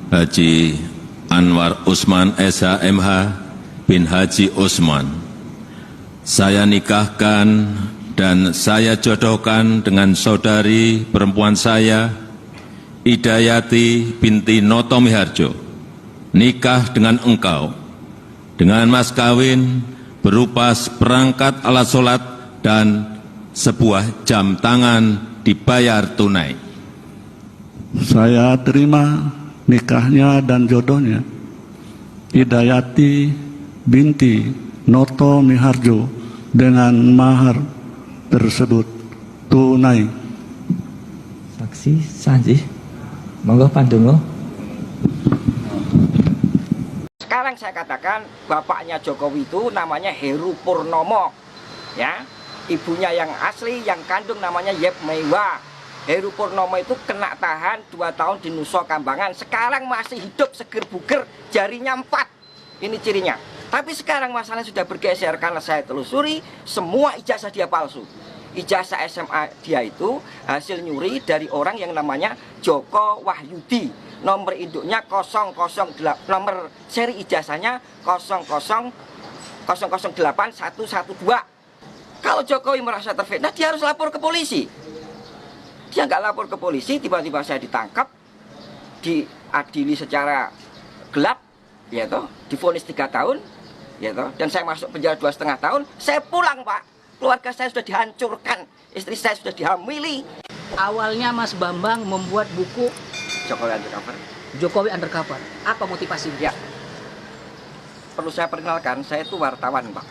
Haji Anwar Usman SH.MH bin Haji Usman, saya nikahkan dan saya jodohkan dengan saudari perempuan saya, Idayati binti Noto Miharjo, nikah dengan engkau, dengan mas kawin berupa seperangkat alat sholat dan sebuah jam tangan dibayar tunai. Saya terima nikahnya dan jodohnya Idayati binti Noto Miharjo dengan mahar tersebut tunai. Saksi Sanji, monggo pandonga. Sekarang saya katakan bapaknya Jokowi itu namanya Heru Purnomo, ya. Ibunya yang asli yang kandung namanya Yep Meiwa. Heru Purnomo itu kena tahan 2 tahun di Nusa Kambangan. Sekarang masih hidup seger buger, jarinya 4. Ini cirinya. Tapi sekarang masalahnya sudah bergeser karena saya telusuri semua ijazah dia palsu. Ijazah SMA dia itu hasil nyuri dari orang yang namanya Joko Wahyudi. Nomor induknya 008, nomor seri ijazahnya 0080112. Kalau Jokowi merasa terfitnah, dia harus lapor ke polisi. Dia nggak lapor ke polisi, tiba-tiba saya ditangkap, diadili secara gelap, ya toh, divonis 3 tahun, ya toh, dan saya masuk penjara 2,5 tahun. Saya pulang, Pak. Keluarga saya sudah dihancurkan, istri saya sudah dihamili. Awalnya Mas Bambang membuat buku Jokowi Undercover. Jokowi Undercover. Apa motivasinya? Ya, perlu saya perkenalkan, saya itu wartawan, Pak.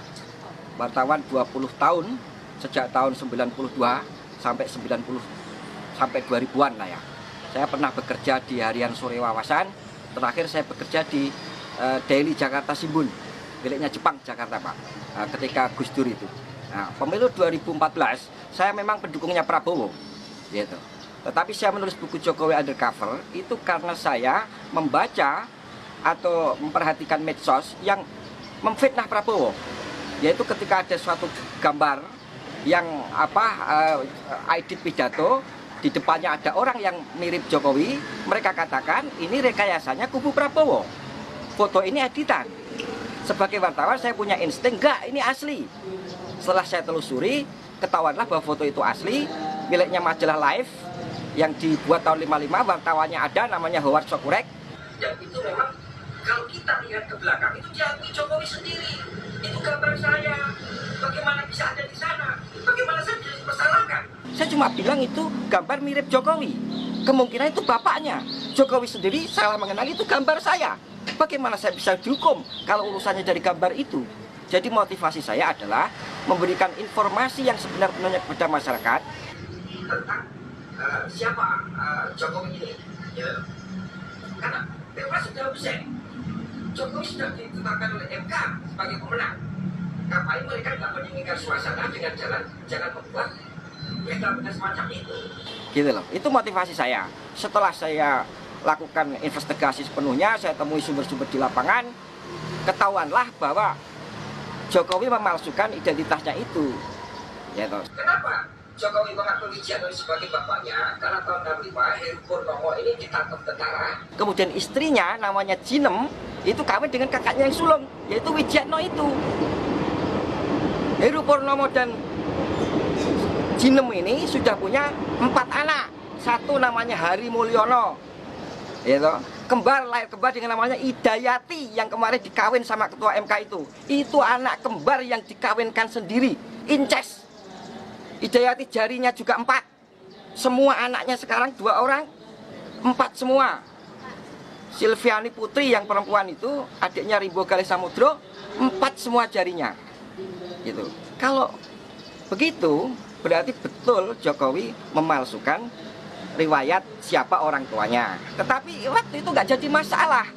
Wartawan 20 tahun, sejak tahun 92 sampai 2000-an lah ya. Saya pernah bekerja di Harian Sore Wawasan. Terakhir saya bekerja di Daily Jakarta Shimbun, miliknya Jepang Jakarta, Pak. Ketika Gus Dur itu. Nah, pemilu 2014 saya memang pendukungnya Prabowo, gitu. Tetapi saya menulis buku Jokowi Undercover itu karena saya membaca atau memperhatikan medsos yang memfitnah Prabowo, yaitu ketika ada suatu gambar yang edit pidato, di depannya ada orang yang mirip Jokowi, mereka katakan ini rekayasanya kubu Prabowo, foto ini editan. Sebagai wartawan saya punya insting, enggak, ini asli. Setelah saya telusuri, ketahuanlah bahwa foto itu asli, miliknya majalah Live yang dibuat tahun 55, wartawannya ada, namanya Howard Sokurek. Dan itu memang kalau kita lihat ke belakang, itu diakui Jokowi sendiri. Itu gambar saya. Bagaimana bisa ada di sana? Bagaimana saya bisa dipersalahkan? Saya cuma bilang itu gambar mirip Jokowi. Kemungkinan itu bapaknya. Jokowi sendiri salah mengenali itu gambar saya. Bagaimana saya bisa dihukum kalau urusannya dari gambar itu? Jadi motivasi saya adalah memberikan informasi yang sebenar-benarnya kepada masyarakat tentang siapa Jokowi ini. Ya. Karena Pilpres sudah usai. Jokowi sudah ditetapkan oleh MK sebagai pemenang. Ngapain mereka tidak menginginkan suasana dengan jangan membuat mereka semacam itu. Gitu loh. Itu motivasi saya. Setelah saya lakukan investigasi sepenuhnya, saya temui sumber-sumber di lapangan, ketahuanlah bahwa Jokowi memalsukan identitasnya itu. Ya toh. Kenapa Jokowi mengakui Wijiano sebagai bapaknya? Karena tahun 65 Heru Purnomo ini ditangkap tentara. Kemudian istrinya namanya Jinem itu kawin dengan kakaknya yang sulung, yaitu Wijiano itu. Heru Purnomo dan Jinem ini sudah punya 4 anak. Satu namanya Hari Mulyono, gitu. Lahir kembar dengan namanya Idayati yang kemarin dikawin sama ketua MK itu. Itu anak kembar yang dikawinkan sendiri, incest. Idayati jarinya juga 4. Semua anaknya sekarang 2 orang, 4 semua. Silviani Putri yang perempuan itu, adiknya Rimbo Galih Samudro, 4 semua jarinya. Gitu. Kalau begitu berarti betul Jokowi memalsukan riwayat siapa orang tuanya. Tetapi waktu itu nggak jadi masalah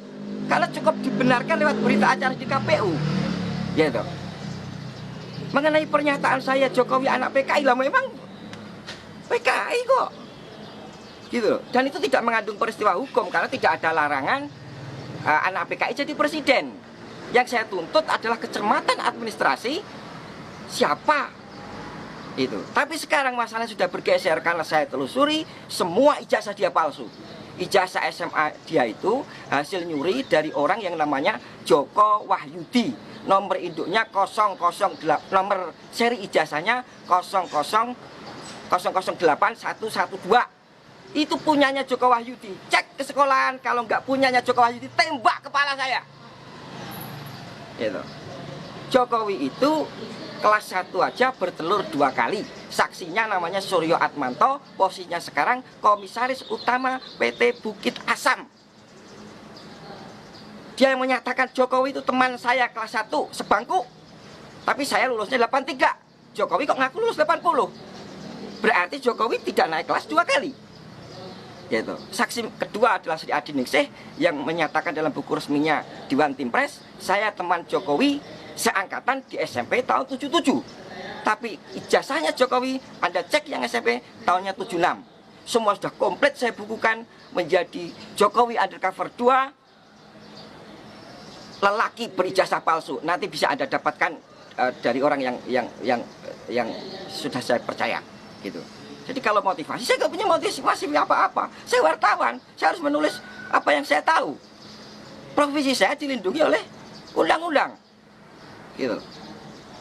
karena cukup dibenarkan lewat berita acara di KPU. Gitu. Mengenai pernyataan saya Jokowi anak PKI lah, memang PKI kok. Gitu. Dan itu tidak mengandung peristiwa hukum karena tidak ada larangan anak PKI jadi presiden. Yang saya tuntut adalah kecermatan administrasi siapa itu. Tapi sekarang masalahnya sudah bergeser karena saya telusuri semua ijazah dia palsu. ijazah SMA dia itu hasil nyuri dari orang yang namanya Joko Wahyudi. Nomor induknya 008, nomor seri ijazahnya 0008112. Itu punyanya Joko Wahyudi. Cek ke sekolahan, kalau nggak punyanya Joko Wahyudi, tembak kepala saya. Gitu. Jokowi itu kelas 1 aja bertelur 2 kali. Saksinya namanya Suryo Atmanto, posisinya sekarang komisaris utama PT Bukit Asam. Dia yang menyatakan Jokowi itu teman saya kelas 1 sebangku, tapi saya lulusnya 83. Jokowi kok ngaku lulus 80. Berarti Jokowi tidak naik kelas 2 kali. Gitu. Saksi kedua adalah Sri Adi Ningsih yang menyatakan dalam buku resminya Dewan Timpres, saya teman Jokowi seangkatan di SMP tahun 77. Tapi ijazahnya Jokowi, Anda cek yang SMP tahunnya 76. Semua sudah komplit saya bukukan menjadi Jokowi undercover 2, lelaki berijazah palsu. Nanti bisa Anda dapatkan dari orang yang sudah saya percaya, gitu. Jadi kalau motivasi, saya nggak punya motivasi apa-apa. Saya wartawan, saya harus menulis apa yang saya tahu. Profesi saya dilindungi oleh undang-undang, gitu.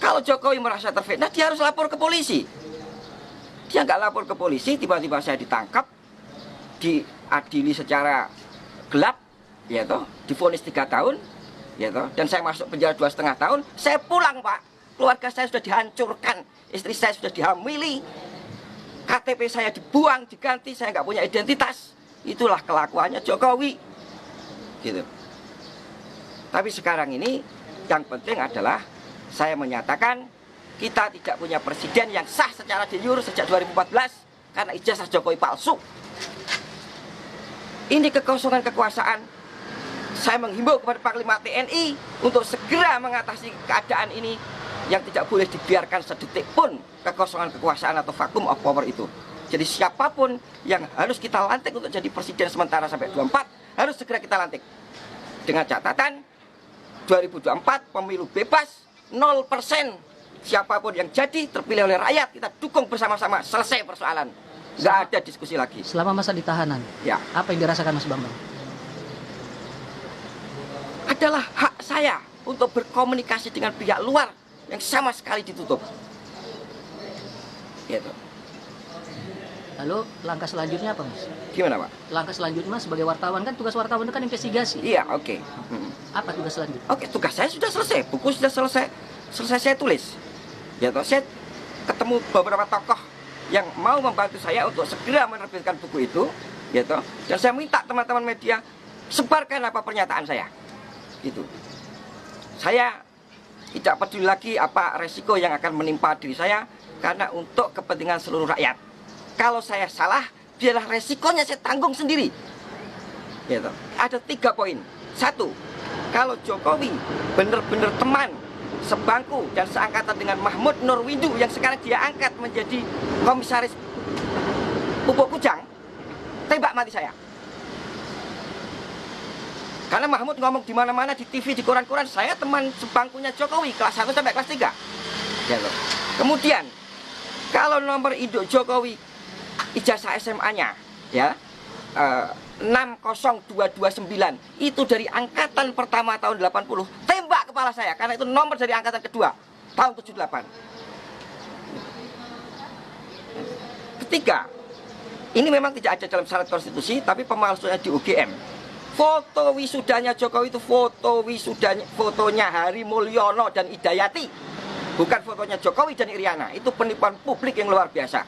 Kalau Jokowi merasa terfitnah, dia harus lapor ke polisi. Dia nggak lapor ke polisi, tiba-tiba saya ditangkap, diadili secara gelap, ya toh, divonis 3 tahun, ya toh, dan saya masuk penjara 2,5 tahun. Saya pulang, Pak. Keluarga saya sudah dihancurkan, istri saya sudah dihamili, KTP saya dibuang, diganti, saya nggak punya identitas. Itulah kelakuannya Jokowi, gitu. Tapi sekarang ini yang penting adalah saya menyatakan kita tidak punya presiden yang sah secara de jure sejak 2014 karena ijazah Jokowi palsu. Ini kekosongan kekuasaan. Saya menghimbau kepada Panglima TNI untuk segera mengatasi keadaan ini yang tidak boleh dibiarkan sedetik pun kekosongan kekuasaan atau vacuum of power itu. Jadi siapapun yang harus kita lantik untuk jadi presiden sementara sampai 24 harus segera kita lantik. Dengan catatan 2024 pemilu bebas 0%. Siapapun yang jadi terpilih oleh rakyat kita dukung bersama-sama, selesai persoalan. Nggak ada diskusi lagi. Selama masa ditahanan, Ya, apa yang dirasakan Mas Bambang? adalah hak saya untuk berkomunikasi dengan pihak luar yang sama sekali ditutup. Gitu. Lalu langkah selanjutnya apa, Mas? Gimana, Pak? Langkah selanjutnya sebagai wartawan kan tugas wartawan itu kan investigasi. Iya, oke. Apa tugas selanjutnya? Oke, tugas saya sudah selesai. Buku sudah selesai saya tulis. Ya toh, saya ketemu beberapa tokoh yang mau membantu saya untuk segera menerbitkan buku itu, ya toh. Dan saya minta teman-teman media sebarkan apa pernyataan saya. Gitu. Saya tidak peduli lagi apa resiko yang akan menimpa diri saya karena untuk kepentingan seluruh rakyat. Kalau saya salah, biarlah resikonya saya tanggung sendiri. Gitu. Ada 3 poin. 1, kalau Jokowi benar-benar teman sebangku dan seangkatan dengan Mahmud Nurwindu yang sekarang dia angkat menjadi komisaris Pupuk Kujang, tembak mati saya. Karena Mahmud ngomong di mana-mana, di TV, di koran-koran, saya teman sebangkunya Jokowi kelas 1 sampai kelas 3. Gitu. Kemudian kalau nomor induk Jokowi ijazah SMA-nya ya 60229 itu dari angkatan pertama tahun 80, tembak kepala saya karena itu nomor dari angkatan kedua tahun 78. Ketiga, ini memang tidak ada dalam syarat konstitusi tapi pemalsuannya di UGM. Foto wisudanya Jokowi itu fotonya Hari Mulyono dan Idayati, bukan fotonya Jokowi dan Iriana. Itu penipuan publik yang luar biasa.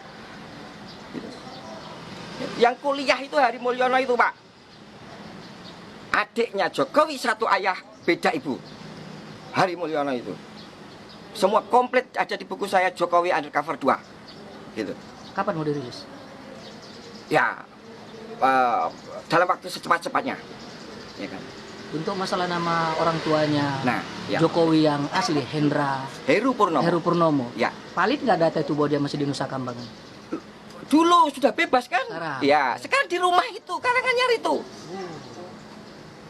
Yang kuliah itu Hari Mulyono itu, Pak, adiknya Jokowi satu ayah beda ibu. Hari Mulyono itu semua komplit ada di buku saya Jokowi Undercover 2 gitu. Kapan mau dirilis? Ya dalam waktu secepat-cepatnya ya kan. Untuk masalah nama orang tuanya Nah, ya. Jokowi yang asli Heru Purnomo. Ya. Valid nggak data itu bahwa dia masih di Nusa Kambangan? Dulu sudah bebas kan? Sekarang. Ya, sekarang di rumah itu, Karanganyar itu.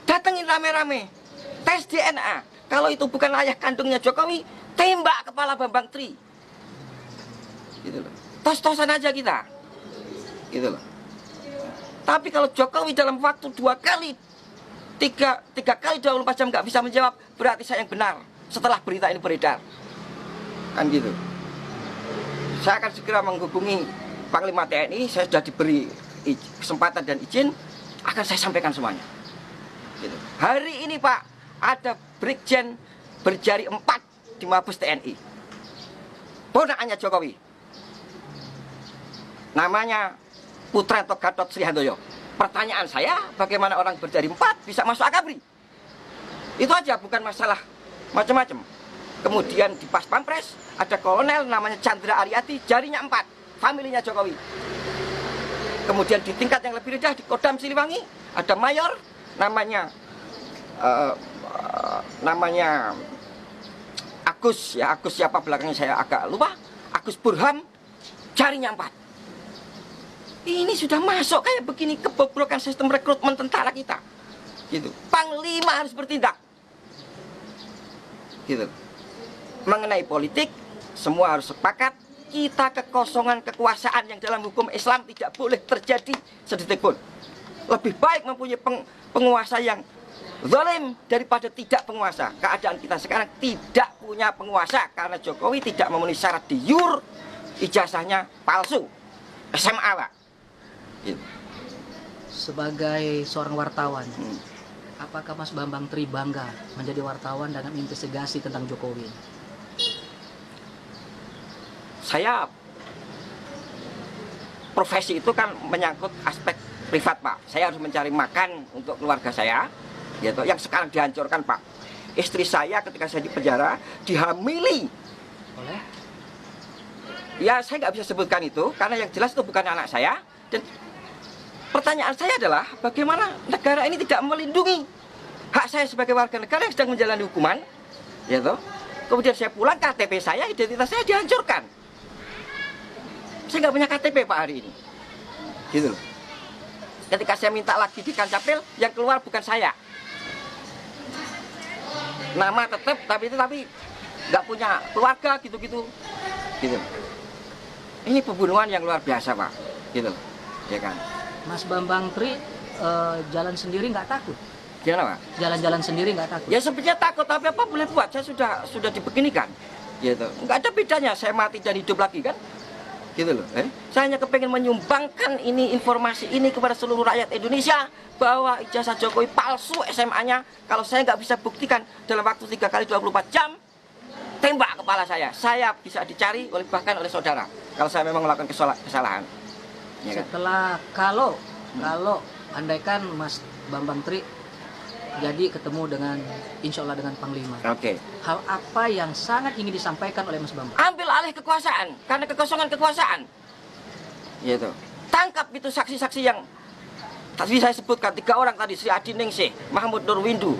Datengin rame-rame. Tes DNA. Kalau itu bukan ayah kandungnya Jokowi, tembak kepala Bambang Tri. Gitu loh. Tos-tosan aja kita. Gitu loh. Tapi kalau Jokowi dalam waktu 2 kali, 3 kali 24 jam nggak bisa menjawab, berarti saya yang benar setelah berita ini beredar. Kan gitu. Saya akan segera menghubungi Panglima TNI, saya sudah diberi kesempatan dan izin, akan saya sampaikan semuanya. Gitu. Hari ini Pak, ada Brigjen berjari 4 di Mabes TNI. Ponakannya Jokowi. Namanya Putranto Gatot Sri Handoyo. Pertanyaan saya, bagaimana orang berjari 4 bisa masuk Akabri? Itu aja, bukan masalah macam-macam. Kemudian di Pas Pampres ada kolonel namanya Chandra Ariati, jarinya 4, familinya Jokowi. Kemudian di tingkat yang lebih rendah di Kodam Siliwangi ada mayor namanya Agus, ya Agus siapa belakangnya saya agak lupa. Agus Burham, jarinya 4. Ini sudah masuk kayak begini, kebobrokan sistem rekrutmen tentara kita. Gitu. Panglima harus bertindak. Gitu. Mengenai politik, semua harus sepakat, kita kekosongan kekuasaan yang dalam hukum Islam tidak boleh terjadi sedetik pun. Lebih baik mempunyai penguasa yang zalim daripada tidak penguasa. Keadaan kita sekarang tidak punya penguasa karena Jokowi tidak memenuhi syarat de jure, ijazahnya palsu, SMA Pak. Gitu. Sebagai seorang wartawan, apakah Mas Bambang Tri bangga menjadi wartawan dan menginvestigasi tentang Jokowi? Saya profesi itu kan menyangkut aspek privat Pak. Saya harus mencari makan untuk keluarga saya, gitu. Yang sekarang dihancurkan Pak. Istri saya ketika saya di penjara dihamili Oleh? Ya saya nggak bisa sebutkan itu karena yang jelas itu bukan anak saya. Dan pertanyaan saya adalah bagaimana negara ini tidak melindungi hak saya sebagai warga negara yang sedang menjalani hukuman, gitu. Kemudian saya pulang, KTP saya, identitas saya dihancurkan. Saya nggak punya KTP Pak hari ini, gitu. Ketika saya minta lagi di Kancapil, yang keluar bukan saya. Nama tetap, tapi nggak punya keluarga, gitu-gitu, gitu. Ini pembunuhan yang luar biasa Pak, gitu, ya kan. Mas Bambang Tri jalan sendiri nggak takut? Gimana Pak? Jalan-jalan sendiri nggak takut? Ya sebenarnya takut, tapi apa boleh buat? Saya sudah dibeginikan, gitu. Nggak ada bedanya saya mati dan hidup lagi kan, gitu loh. Saya hanya kepengen menyumbangkan ini informasi ini kepada seluruh rakyat Indonesia bahwa ijazah Jokowi palsu SMA-nya. Kalau saya nggak bisa buktikan dalam waktu 3 kali 24 jam, tembak kepala saya bisa dicari bahkan oleh saudara kalau saya memang melakukan kesalahan. Ya kan? Setelah kalau andaikan Mas Bambang Tri jadi ketemu dengan insya Allah dengan Panglima, Oke. hal apa yang sangat ingin disampaikan oleh Mas Bambang? Ambil alih kekuasaan karena kekosongan kekuasaan, gitu. Tangkap itu saksi-saksi yang tadi saya sebutkan 3 orang tadi, Sri Adi Ningsih, Mahmud Nurwindu,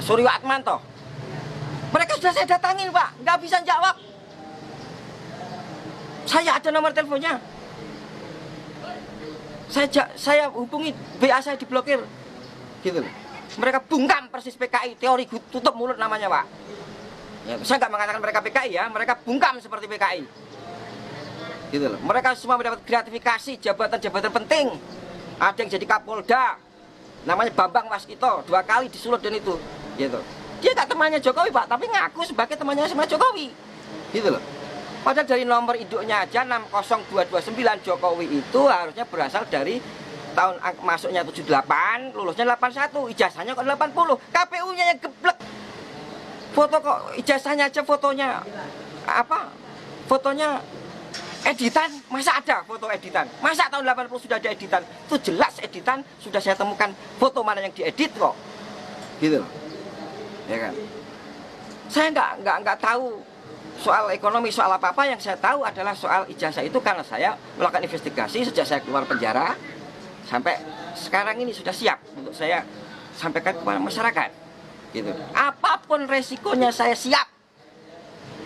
Suryo Atmanto. Mereka sudah saya datangin Pak, nggak bisa jawab. Saya ada nomor teleponnya. Saya hubungi, BA saya diblokir, gitu. Mereka bungkam persis PKI, teori tutup mulut namanya Pak. Ya, saya nggak mengatakan mereka PKI ya, mereka bungkam seperti PKI, gitu loh. Mereka semua mendapat gratifikasi jabatan-jabatan penting. Ada yang jadi Kapolda, namanya Bambang Waskito, 2 kali disulut dan itu, gitu. Dia nggak temannya Jokowi Pak, tapi ngaku sebagai temannya sama Jokowi, gitu loh. Padahal dari nomor induknya aja 60229 Jokowi itu harusnya berasal dari tahun masuknya 78, lulusnya 81, ijazahnya kok 80, KPU-nya yang geblek. Foto kok ijazahnya aja fotonya apa? Fotonya editan, masa ada foto editan? Masa tahun 80 sudah ada editan? Itu jelas editan, sudah saya temukan foto mana yang diedit kok. Gitu loh. Ya kan? Saya nggak tahu soal ekonomi, soal apa-apa. Yang saya tahu adalah soal ijazah itu karena saya melakukan investigasi sejak saya keluar penjara sampai sekarang ini sudah siap untuk saya sampaikan kepada masyarakat, gitu. Apapun resikonya saya siap.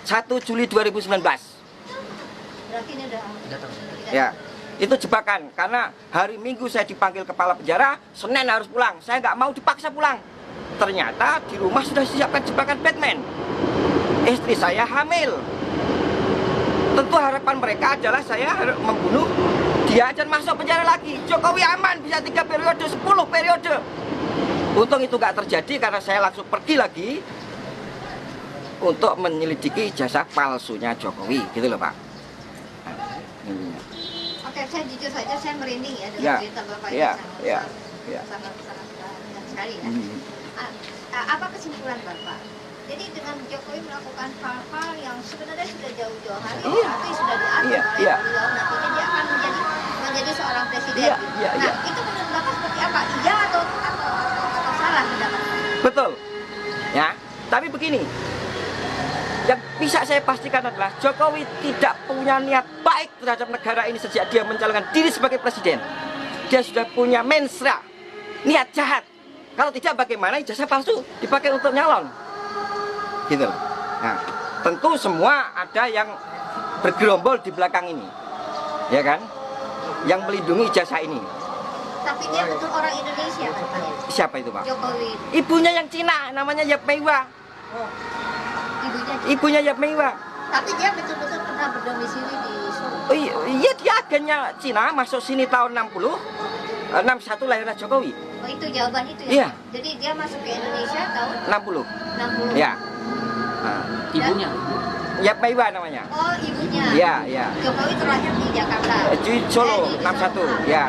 1 Juli 2019. Berarti ini udah Ya, itu jebakan karena hari Minggu saya dipanggil kepala penjara, Senin harus pulang. Saya nggak mau dipaksa pulang. Ternyata di rumah sudah disiapkan jebakan Batman. Istri saya hamil. tentu harapan mereka adalah saya harus membunuh dia dan masuk penjara lagi. Jokowi aman bisa 3 periode, 10 periode. Untung itu nggak terjadi karena saya langsung pergi lagi untuk menyelidiki ijazah palsunya Jokowi, gitu loh Pak. Oke, saya jujur saja saya merinding ya dengan Ya, cerita Bapak ya, ini ya, sangat indah sekali ya. Apa kesimpulan Bapak? Jadi dengan Jokowi melakukan hal-hal yang sebenarnya sudah jauh-jauh hari, tapi sudah diatur oleh beliau, nantinya dia akan menjadi seorang presiden. Nah, itu menurut Bapak seperti apa? Iya atau salah pendapat? Betul. Ya, tapi begini. Yang bisa saya pastikan adalah Jokowi tidak punya niat baik terhadap negara ini sejak dia mencalonkan diri sebagai presiden. Dia sudah punya mensra, niat jahat. Kalau tidak, bagaimana ijazah palsu dipakai untuk nyalon? Gitu. Nah, tentu semua ada yang bergerombol di belakang ini, ya kan? Yang melindungi ijazah ini. Tapi dia betul orang Indonesia kan Pak? Siapa itu Pak? Jokowi. Ibunya yang Cina, namanya Yap Meiwa. Ibunya Yap Meiwa. Tapi dia betul-betul pernah berdomisili di Solo. Oh iya, dia agennya Cina, masuk sini tahun 60, 61 lahirnya Jokowi. Oh, itu jawaban itu ya? Iya. Jadi dia masuk ke Indonesia tahun 60. 60. Ya. Ibunya. Yap Meiwa namanya. Oh, ibunya. Iya, iya. Jokowi terakhir di Jakarta. Di Solo, 61. Ya.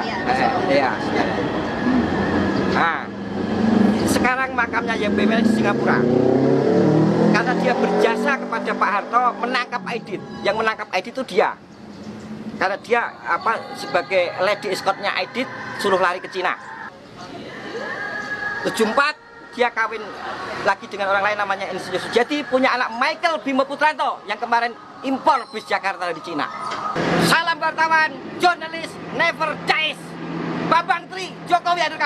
Iya. Nah, sekarang makamnya Yap Meiwa di Singapura. Karena dia berjasa kepada Pak Harto menangkap Aidit. Yang menangkap Aidit itu dia. Karena dia sebagai lady escortnya Aidit suruh lari ke Cina. 74 dia kawin lagi dengan orang lain namanya Insinyur Sujati, punya anak Michael Bimo Putranto yang kemarin impor bis Jakarta dari Cina. Salam wartawan, jurnalis never dies. Babang Tri, Jokowi adalah